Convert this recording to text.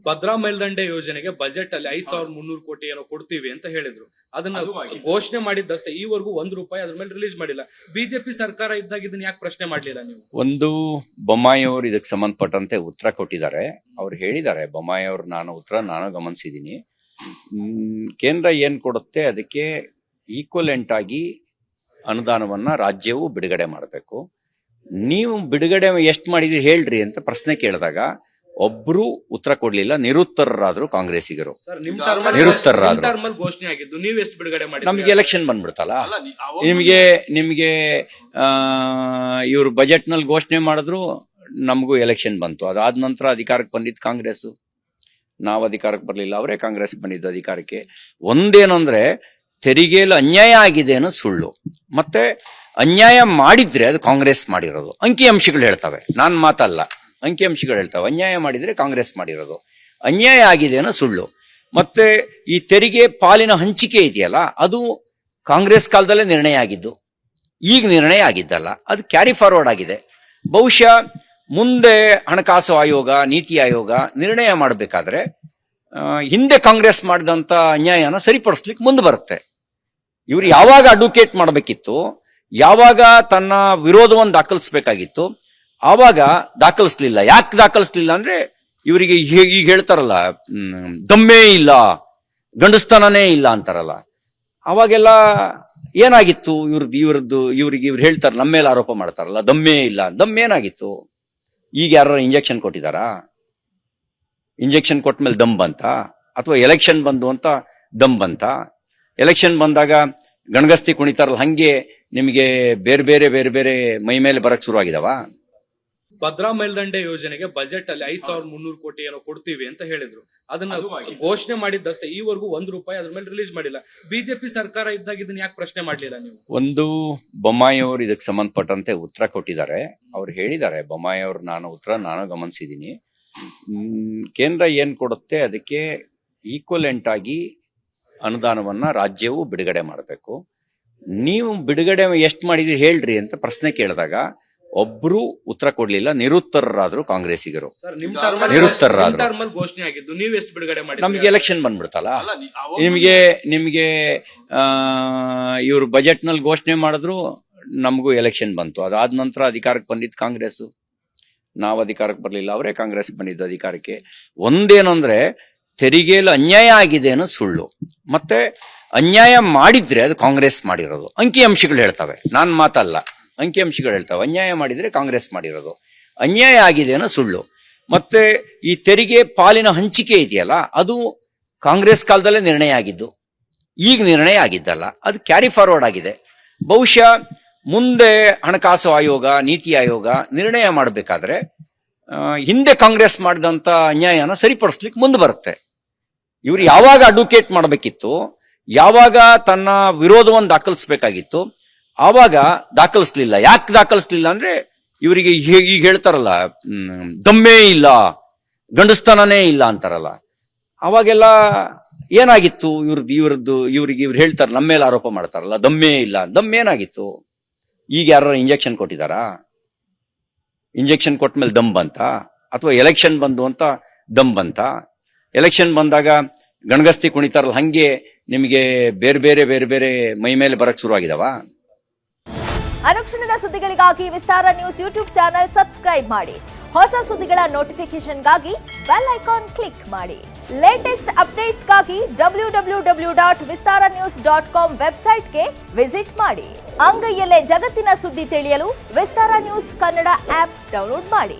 ಭದ್ರಾ ಮೇಲ್ದಂಡೆ ಯೋಜನೆಗೆ ಬಜೆಟ್ ಅಲ್ಲಿ 5300 ಕೋಟಿ ಏನೋ ಕೊಡ್ತೀವಿ ಅಂತ ಹೇಳಿದ್ರು. ಅದನ್ನ ಘೋಷಣೆ ಮಾಡಿದ್ದಷ್ಟೇ, ಈವರೆಗೂ ₹1 ಅದ್ರ ಮೇಲೆ ರಿಲೀಸ್ ಮಾಡಿಲ್ಲ. ಬಿಜೆಪಿ ಸರ್ಕಾರ ಇದ್ದಾಗ ಇದನ್ನ ಯಾಕೆ ಪ್ರಶ್ನೆ ಮಾಡ್ಲಿಲ್ಲ ನೀವು? ಒಂದು ಬೊಮ್ಮಾಯಿ ಅವರು ಇದಕ್ಕೆ ಸಂಬಂಧಪಟ್ಟಂತೆ ಉತ್ತರ ಕೊಟ್ಟಿದ್ದಾರೆ. ಅವ್ರು ಹೇಳಿದ್ದಾರೆ, ಬೊಮ್ಮಾಯಿ ಅವರು ನಾನು ಗಮನಿಸಿದ್ದೀನಿ. ಕೇಂದ್ರ ಏನ್ ಕೊಡುತ್ತೆ ಅದಕ್ಕೆ ಈಕ್ವಲೆಂಟ್ ಆಗಿ ಅನುದಾನವನ್ನ ರಾಜ್ಯವು ಬಿಡುಗಡೆ ಮಾಡಬೇಕು. ನೀವು ಬಿಡುಗಡೆ ಎಷ್ಟು ಮಾಡಿದ್ರಿ ಹೇಳ್ರಿ ಅಂತ ಪ್ರಶ್ನೆ ಕೇಳಿದಾಗ ಒಬ್ರು ಉತ್ತರ ಕೊಡ್ಲಿಲ್ಲ. ನಿರುತ್ತರರಾದ್ರು ಕಾಂಗ್ರೆಸ್ಸಿಗರು, ನಿರುತ್ತರರಾದ್ರು. ಘೋಷಣೆ ಆಗಿದ್ದು ನೀವು ಎಷ್ಟು ಬಿಡುಗಡೆ ಮಾಡಿ? ನಮ್ಗೆ ಎಲೆಕ್ಷನ್ ಬಂದ್ಬಿಡ್ತಲ್ಲ. ನಿಮ್ಗೆ ಇವ್ರು ಬಜೆಟ್ ನಲ್ಲಿ ಘೋಷಣೆ ಮಾಡಿದ್ರು, ನಮಗೂ ಎಲೆಕ್ಷನ್ ಬಂತು. ಅದಾದ ನಂತರ ಅಧಿಕಾರಕ್ಕೆ ಬಂದಿದ್ದು ಕಾಂಗ್ರೆಸ್. ನಾವು ಅಧಿಕಾರಕ್ಕೆ ಬರ್ಲಿಲ್ಲ, ಅವರೇ ಕಾಂಗ್ರೆಸ್ ಬಂದಿದ್ದು ಅಧಿಕಾರಕ್ಕೆ. ಒಂದೇನು ಅಂದ್ರೆ ತೆರಿಗೆಯಲ್ಲಿ ಅನ್ಯಾಯ ಆಗಿದೆ ಅನ್ನೋ ಸುಳ್ಳು. ಮತ್ತೆ ಅನ್ಯಾಯ ಮಾಡಿದ್ರೆ ಅದು ಕಾಂಗ್ರೆಸ್ ಮಾಡಿರೋದು. ಅಂಕಿಅಂಶಗಳು ಹೇಳ್ತವೆ, ನಾನ್ ಮಾತಲ್ಲ, ಅಂಕಿಅಂಶಗಳು ಹೇಳ್ತವೆ. ಅನ್ಯಾಯ ಮಾಡಿದ್ರೆ ಕಾಂಗ್ರೆಸ್ ಮಾಡಿರೋದು, ಅನ್ಯಾಯ ಆಗಿದೆ ಅನ್ನೋ ಸುಳ್ಳು. ಮತ್ತೆ ಈ ತೆರಿಗೆ ಪಾಲಿನ ಹಂಚಿಕೆ ಇದೆಯಲ್ಲ, ಅದು ಕಾಂಗ್ರೆಸ್ ಕಾಲದಲ್ಲೇ ನಿರ್ಣಯ ಆಗಿದ್ದು, ಈಗ ನಿರ್ಣಯ ಆಗಿದ್ದಲ್ಲ. ಅದು ಕ್ಯಾರಿ ಫಾರ್ವರ್ಡ್ ಆಗಿದೆ. ಬಹುಶಃ ಮುಂದೆ ಹಣಕಾಸು ಆಯೋಗ, ನೀತಿ ಆಯೋಗ ನಿರ್ಣಯ ಮಾಡಬೇಕಾದ್ರೆ ಹಿಂದೆ ಕಾಂಗ್ರೆಸ್ ಮಾಡಿದಂತ ಅನ್ಯಾಯನ ಸರಿಪಡಿಸ್ಲಿಕ್ಕೆ ಮುಂದೆ ಬರುತ್ತೆ. ಇವ್ರು ಯಾವಾಗ ಅಡ್ವೊಕೇಟ್ ಮಾಡಬೇಕಿತ್ತು, ಯಾವಾಗ ತನ್ನ ವಿರೋಧವನ್ನು ದಾಖಲಿಸಬೇಕಾಗಿತ್ತು, ಆವಾಗ ದಾಖಲಿಸ್ಲಿಲ್ಲ. ಯಾಕೆ ದಾಖಲಿಸ್ಲಿಲ್ಲ ಅಂದ್ರೆ ಇವರಿಗೆ ಈಗ ಹೇಳ್ತಾರಲ್ಲ, ದಮ್ಮೇ ಇಲ್ಲ, ಗಂಡಸ್ತನನೇ ಇಲ್ಲ ಅಂತಾರಲ್ಲ. ಅವಾಗೆಲ್ಲ ಏನಾಗಿತ್ತು? ಇವ್ರು ಹೇಳ್ತಾರೆ, ನಮ್ಮ ಮೇಲೆ ಆರೋಪ ಮಾಡ್ತಾರಲ್ಲ, ದಮ್ಮೇ ಇಲ್ಲ. ದಮ್ಮೇನಾಗಿತ್ತು? ಈಗ ಯಾರು ಇಂಜೆಕ್ಷನ್ ಕೊಟ್ಟಿದಾರಾ? ಇಂಜೆಕ್ಷನ್ ಕೊಟ್ಟ ಮೇಲೆ ದಮ್ ಬಂತ? ಅಥವಾ ಎಲೆಕ್ಷನ್ ಬಂದು ಅಂತ ದಮ್ ಬಂತ? ಎಲೆಕ್ಷನ್ ಬಂದಾಗ ಗಣಗಸ್ತಿ ಕುಣಿತಾರಲ್ಲ, ಹಂಗೆ ನಿಮಗೆ ಬೇರೆ ಬೇರೆ ಮೈ ಮೇಲೆ ಬರಕ್ ಶುರು ಆಗಿದಾವ? ಭದ್ರಾ ಮೇಲ್ದಂಡೆ ಯೋಜನೆಗೆ ಬಜೆಟ್ ಅಲ್ಲಿ 5300 ಕೋಟಿ ಏನೋ ಕೊಡ್ತೀವಿ ಅಂತ ಹೇಳಿದ್ರು. ಅದನ್ನ ಘೋಷಣೆ ಮಾಡಿದ್ದಷ್ಟೇ, ಈವರೆಗೂ ₹1 ಅದ್ರ ಮೇಲೆ ರಿಲೀಸ್ ಮಾಡಿಲ್ಲ. ಬಿಜೆಪಿ ಸರ್ಕಾರ ಇದ್ದಾಗ ಇದನ್ನ ಯಾಕೆ ಪ್ರಶ್ನೆ ಮಾಡ್ಲಿಲ್ಲ ನೀವು? ಒಂದು ಬೊಮ್ಮಾಯಿ ಅವರು ಇದಕ್ಕೆ ಸಂಬಂಧಪಟ್ಟಂತೆ ಉತ್ತರ ಕೊಟ್ಟಿದ್ದಾರೆ. ಅವ್ರು ಹೇಳಿದ್ದಾರೆ, ಬೊಮ್ಮಾಯಿ ಅವರು ನಾನು ಗಮನಿಸಿದ್ದೀನಿ. ಕೇಂದ್ರ ಏನ್ ಕೊಡುತ್ತೆ ಅದಕ್ಕೆ ಈಕ್ವಲೆಂಟ್ ಆಗಿ ಅನುದಾನವನ್ನ ರಾಜ್ಯವು ಬಿಡುಗಡೆ ಮಾಡಬೇಕು. ನೀವು ಬಿಡುಗಡೆ ಎಷ್ಟು ಮಾಡಿದ್ರಿ ಹೇಳ್ರಿ ಅಂತ ಪ್ರಶ್ನೆ ಕೇಳಿದಾಗ ಒಬ್ರು ಉತ್ತರ ಕೊಡ್ಲಿಲ್ಲ. ನಿರುತ್ತರರಾದ್ರು ಕಾಂಗ್ರೆಸ್ಸಿಗರು, ನಿರುತ್ತರರಾದ್ರು. ಘೋಷಣೆ ಆಗಿದ್ದು ನೀವು ಎಷ್ಟು ಬಿಡುಗಡೆ ಮಾಡಿ? ನಮ್ಗೆ ಎಲೆಕ್ಷನ್ ಬಂದ್ಬಿಡ್ತಲ್ಲ. ನಿಮ್ಗೆ ಇವ್ರು ಬಜೆಟ್ ನಲ್ಲಿ ಘೋಷಣೆ ಮಾಡಿದ್ರು, ನಮಗೂ ಎಲೆಕ್ಷನ್ ಬಂತು. ಅದಾದ ನಂತರ ಅಧಿಕಾರಕ್ಕೆ ಬಂದಿದ್ದು ಕಾಂಗ್ರೆಸ್. ನಾವು ಅಧಿಕಾರಕ್ಕೆ ಬರ್ಲಿಲ್ಲ, ಅವರೇ ಕಾಂಗ್ರೆಸ್ ಬಂದಿದ್ದು ಅಧಿಕಾರಕ್ಕೆ. ಒಂದೇನಂದ್ರೆ ತೆರಿಗೆಯಲ್ಲಿ ಅನ್ಯಾಯ ಆಗಿದೆ ಅನ್ನೋ ಸುಳ್ಳು. ಮತ್ತೆ ಅನ್ಯಾಯ ಮಾಡಿದ್ರೆ ಅದು ಕಾಂಗ್ರೆಸ್ ಮಾಡಿರೋದು. ಅಂಕಿಅಂಶಗಳು ಹೇಳ್ತವೆ, ನಾನ್ ಮಾತಲ್ಲ, ಅಂಕಿಅಂಶಗಳು ಹೇಳ್ತವೆ. ಅನ್ಯಾಯ ಮಾಡಿದ್ರೆ ಕಾಂಗ್ರೆಸ್ ಮಾಡಿರೋದು, ಅನ್ಯಾಯ ಆಗಿದೆ ಅನ್ನೋ ಸುಳ್ಳು. ಮತ್ತೆ ಈ ತೆರಿಗೆ ಪಾಲಿನ ಹಂಚಿಕೆ ಇದೆಯಲ್ಲ, ಅದು ಕಾಂಗ್ರೆಸ್ ಕಾಲದಲ್ಲೇ ನಿರ್ಣಯ ಆಗಿದ್ದು, ಈಗ ನಿರ್ಣಯ ಆಗಿದ್ದಲ್ಲ. ಅದು ಕ್ಯಾರಿ ಫಾರ್ವರ್ಡ್ ಆಗಿದೆ. ಬಹುಶಃ ಮುಂದೆ ಹಣಕಾಸು ಆಯೋಗ, ನೀತಿ ಆಯೋಗ ನಿರ್ಣಯ ಮಾಡಬೇಕಾದ್ರೆ ಹಿಂದೆ ಕಾಂಗ್ರೆಸ್ ಮಾಡಿದಂತ ಅನ್ಯಾಯನ ಸರಿಪಡಿಸ್ಲಿಕ್ಕೆ ಮುಂದೆ ಬರುತ್ತೆ. ಇವ್ರು ಯಾವಾಗ ಅಡ್ವೊಕೇಟ್ ಮಾಡಬೇಕಿತ್ತು, ಯಾವಾಗ ತನ್ನ ವಿರೋಧವನ್ನು ದಾಖಲಿಸಬೇಕಾಗಿತ್ತು, ಆವಾಗ ದಾಖಲಿಸ್ಲಿಲ್ಲ. ಯಾಕೆ ದಾಖಲಿಸ್ಲಿಲ್ಲ ಅಂದ್ರೆ ಇವರಿಗೆ ಈಗ ಹೇಳ್ತಾರಲ್ಲ, ದಮ್ಮೇ ಇಲ್ಲ, ಗಂಡಸ್ತನನೇ ಇಲ್ಲ ಅಂತಾರಲ್ಲ. ಅವಾಗೆಲ್ಲ ಏನಾಗಿತ್ತು? ಇವ್ರು ಹೇಳ್ತಾರೆ, ನಮ್ಮ ಮೇಲೆ ಆರೋಪ ಮಾಡ್ತಾರಲ್ಲ, ದಮ್ಮೇ ಇಲ್ಲ. ದಮ್ಮೇನಾಗಿತ್ತು? ಈಗ ಯಾರು ಇಂಜೆಕ್ಷನ್ ಕೊಟ್ಟಿದಾರಾ? ಇಂಜೆಕ್ಷನ್ ಕೊಟ್ಟ ಮೇಲೆ ದಮ್ ಬಂತ? ಅಥವಾ ಎಲೆಕ್ಷನ್ ಬಂದು ಅಂತ ದಮ್ ಬಂತ? ಎಲೆಕ್ಷನ್ ಬಂದಾಗ ಗಣಗಸ್ತಿ ಕುಣಿತಾರಲ್ಲ, ಹಂಗೆ ನಿಮಗೆ ಬೇರೆ ಬೇರೆ ಮೈ ಮೇಲೆ ಬರಕ್ ಶುರು ಆಗಿದಾವ? ಅನುಕ್ಷಣದ ಸುದ್ದಿಗಳಿಗಾಗಿ ವಿಸ್ತಾರ ನ್ಯೂಸ್ ಯೂಟ್ಯೂಬ್ ಚಾನೆಲ್ ಸಬ್ಸ್ಕ್ರೈಬ್ ಮಾಡಿ. ಹೊಸ ಸುದ್ದಿಗಳ ನೋಟಿಫಿಕೇಶನ್ಗಾಗಿ ಬೆಲ್ ಐಕಾನ್ ಕ್ಲಿಕ್ ಮಾಡಿ. ಲೇಟೆಸ್ಟ್ ಅಪ್ಡೇಟ್ಸ್ಗಾಗಿ www.vistaranews.com ವೆಬ್ಸೈಟ್ಗೆ ವಿಸಿಟ್ ಮಾಡಿ. ಅಂಗೈಯಲ್ಲೇ ಜಗತ್ತಿನ ಸುದ್ದಿ ತಿಳಿಯಲು ವಿಸ್ತಾರ ನ್ಯೂಸ್ ಕನ್ನಡ ಆಪ್ ಡೌನ್ಲೋಡ್ ಮಾಡಿ.